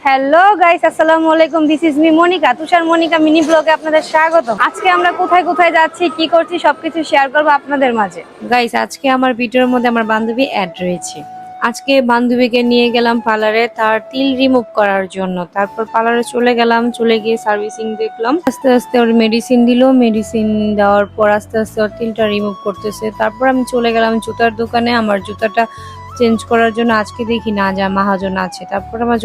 Hello guys, আসসালামু আলাইকুম। This is me Monika, Tushar Monika mini ব্লগে আপনাদের স্বাগত। আজকে আমরা কোথায় কোথায় যাচ্ছি, কি করছি সবকিছু শেয়ার করবো আপনাদের মাঝে। গাইস, আজকে আমার ভিডিওর মধ্যে আমার বান্ধবী অ্যাড রয়েছে। আজকে বান্ধবীকে নিয়ে গেলাম পার্লারে তার তিল রিমুভ করার জন্য। তারপর পার্লারে চলে গেলাম, চলে গিয়ে সার্ভিসিং দেখলাম। আস্তে আস্তে ওর মেডিসিন দিল, মেডিসিন দেওয়ার পর আস্তে আস্তে ওর তিলটা রিমুভ করতেছে। তারপর আমি চলে গেলাম জুতার দোকানে আমার জুতাটা চেঞ্জ করার জন্য। আজকে দেখি না যা মাহাজন আছে। তারপর আমার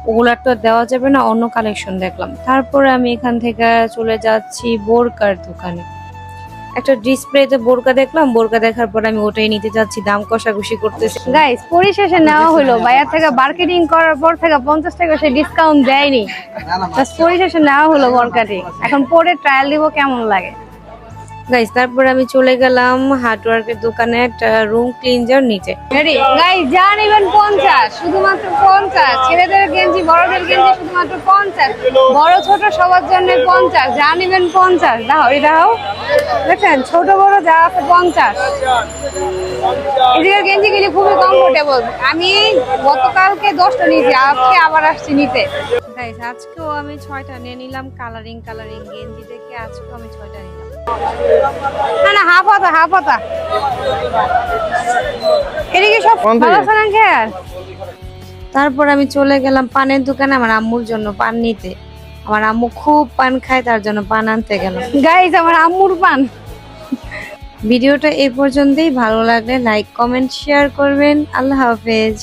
ওগুলার তো দেওয়া যাবে না, অন্য কালেকশন দেখলাম। তারপরে আমি এখান থেকে চলে যাচ্ছি বোরকার দোকানে। একটা ডিসপ্লেতে বোরকা দেখলাম, বোরকা দেখার পর আমি ওটাই নিতে যাচ্ছি, দাম কষাকষি করতেছি। গাইস, পরিশেষে নেওয়া হলো বাইরে থেকে মার্কেটিং করার পর থেকে 50 টাকা সে ডিসকাউন্ট দেয়নি। পরিশেষে নেওয়া হলো বোরকাটি, এখন পরে ট্রায়াল দিব কেমন লাগে। গাইস, তারপর আমি চলে গেলাম হার্ডওয়ার্কের দোকানে একটা রুম ক্লিনজার নিতে। গাইস, যা নেবেন 50, শুধুমাত্র 50। ছেলেদের গেঞ্জি, বড়দের গেঞ্জি শুধুমাত্র 50, বড় ছোট সবার জন্য 50। যা নেবেন 50। দাও দেখেন, ছোট বড় যা আছে 50। এদিকে গেঞ্জি গুলি খুবই কমফোর্টেবল। আমি গতকালকে 10টা নিয়েছি, আজকে আবার আসছি নিতে। গাইস, আজকেও আমি 6টা নিয়ে নিলাম। কালারিং গেঞ্জি দেখে আজকেও আমি 6টা নিলাম। না হাফ হাতা এদিকে সব ভালো আছে না খেয়াল। তারপর আমি চলে গেলাম পানের দোকানে আমার আম্মুর জন্য পান নিতে। আমার আম্মু খুব পান খায়, তার জন্য পান আনতে গেলাম। গাইস, আমার আম্মুর পান। ভিডিওটা এই পর্যন্তই। ভালো লাগলে লাইক কমেন্ট শেয়ার করবেন। আল্লাহ হাফেজ।